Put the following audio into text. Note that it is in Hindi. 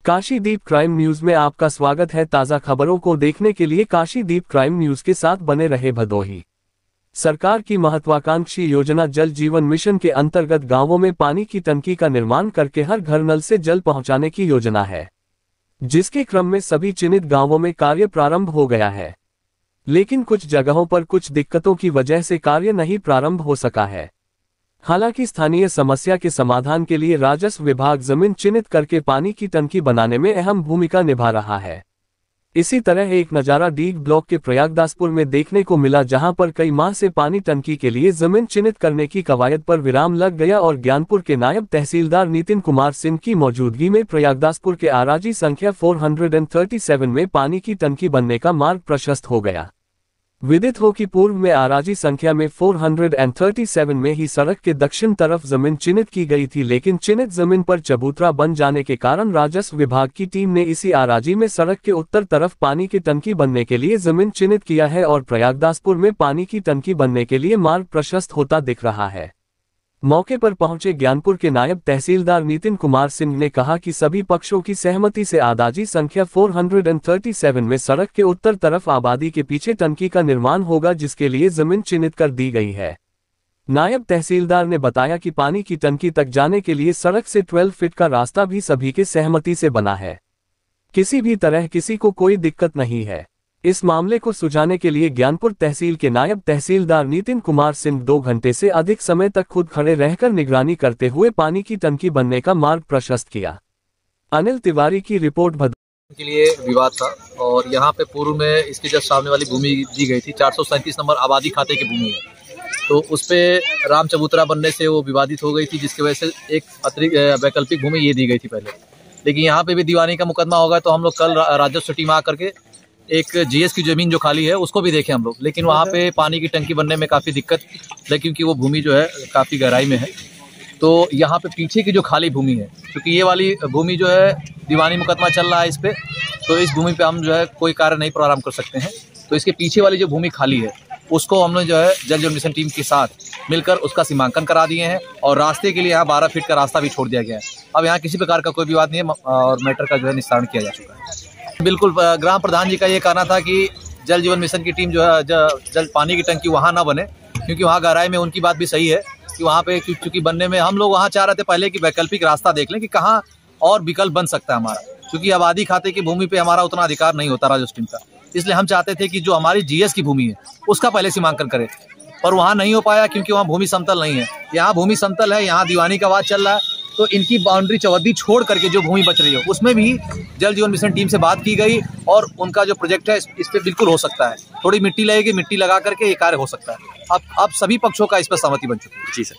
काशीदीप क्राइम न्यूज में आपका स्वागत है। ताज़ा खबरों को देखने के लिए काशीदीप क्राइम न्यूज के साथ बने रहे। भदोही सरकार की महत्वाकांक्षी योजना जल जीवन मिशन के अंतर्गत गांवों में पानी की टंकी का निर्माण करके हर घर नल से जल पहुंचाने की योजना है, जिसके क्रम में सभी चिन्हित गांवों में कार्य प्रारंभ हो गया है। लेकिन कुछ जगहों पर कुछ दिक्कतों की वजह से कार्य नहीं प्रारंभ हो सका है। हालांकि स्थानीय समस्या के समाधान के लिए राजस्व विभाग जमीन चिन्हित करके पानी की टंकी बनाने में अहम भूमिका निभा रहा है। इसी तरह एक नजारा डीग ब्लॉक के प्रयागदासपुर में देखने को मिला, जहां पर कई माह से पानी टंकी के लिए जमीन चिन्हित करने की कवायद पर विराम लग गया और ज्ञानपुर के नायब तहसीलदार नितिन कुमार सिंह की मौजूदगी में प्रयागदासपुर के आराजी संख्या 437 में पानी की टंकी बनने का मार्ग प्रशस्त हो गया। विदित हो कि पूर्व में आराजी संख्या में 437 में ही सड़क के दक्षिण तरफ जमीन चिन्हित की गई थी, लेकिन चिन्हित जमीन पर चबूतरा बन जाने के कारण राजस्व विभाग की टीम ने इसी आराजी में सड़क के उत्तर तरफ पानी की टंकी बनने के लिए जमीन चिन्हित किया है और प्रयागदासपुर में पानी की टंकी बनने के लिए मार्ग प्रशस्त होता दिख रहा है। मौके पर पहुंचे ज्ञानपुर के नायब तहसीलदार नितिन कुमार सिंह ने कहा कि सभी पक्षों की सहमति से आराजी संख्या 437 में सड़क के उत्तर तरफ आबादी के पीछे टंकी का निर्माण होगा, जिसके लिए जमीन चिन्हित कर दी गई है। नायब तहसीलदार ने बताया कि पानी की टंकी तक जाने के लिए सड़क से 12 फीट का रास्ता भी सभी के सहमति से बना है। किसी भी तरह किसी को कोई दिक्कत नहीं है। इस मामले को सुलझाने के लिए ज्ञानपुर तहसील के नायब तहसीलदार नितिन कुमार सिंह 2 घंटे से अधिक समय तक खुद खड़े रहकर निगरानी करते हुए पानी की टंकी बनने का मार्ग प्रशस्त किया। अनिल तिवारी की रिपोर्ट। भदोही के लिए विवाद था और यहाँ पे पूर्व में इसके जस्ट सामने वाली भूमि दी गई थी, 437 नंबर आबादी खाते की भूमि है, तो उस पे राम चबूतरा बनने से वो विवादित हो गई थी, जिसकी वजह से एक अतिरिक्त वैकल्पिक भूमि ये दी गई थी पहले। लेकिन यहाँ पे भी दीवानी का मुकदमा होगा, तो हम लोग कल राजस्व टीम आकर के एक जीएस की जमीन जो खाली है उसको भी देखे हम लोग, लेकिन वहाँ पे पानी की टंकी बनने में काफ़ी दिक्कत है, क्योंकि वो भूमि जो है काफ़ी गहराई में है। तो यहाँ पे पीछे की जो खाली भूमि है, क्योंकि ये वाली भूमि जो है दीवानी मुकदमा चल रहा है इस पे, तो इस भूमि पे हम जो है कोई कार्य नहीं प्रारंभ कर सकते हैं। तो इसके पीछे वाली जो भूमि खाली है उसको हमने जो है जल जीवन मिशन टीम के साथ मिलकर उसका सीमांकन करा दिए हैं और रास्ते के लिए यहाँ 12 फीट का रास्ता भी छोड़ दिया गया है। अब यहाँ किसी प्रकार का कोई विवाद नहीं है और मैटर का जो है निस्तारण किया जा चुका है। बिल्कुल, ग्राम प्रधान जी का ये कहना था कि जल जीवन मिशन की टीम जो है जल पानी की टंकी वहाँ ना बने, क्योंकि वहाँ गहराई में उनकी बात भी सही है कि वहाँ पे चूंकि बनने में हम लोग वहाँ चाह रहे थे पहले कि वैकल्पिक रास्ता देख लें कि कहाँ और विकल्प बन सकता है हमारा, क्योंकि आबादी खाते की भूमि पे हमारा उतना अधिकार नहीं होता राजस्व टीम का। इसलिए हम चाहते थे कि जो हमारी जीएस की भूमि है उसका पहले सीमांकन करें, पर वहाँ नहीं हो पाया क्योंकि वहाँ भूमि समतल नहीं है। यहाँ भूमि समतल है, यहाँ दीवानी का वाद चल रहा है, तो इनकी बाउंड्री चौहद्दी छोड़ करके जो भूमि बच रही है उसमें भी जल जीवन मिशन टीम से बात की गई और उनका जो प्रोजेक्ट है इस पे बिल्कुल हो सकता है। थोड़ी मिट्टी लगेगी, मिट्टी लगा करके ये कार्य हो सकता है। अब सभी पक्षों का इस पर सहमति बन चुकी है। जी सर।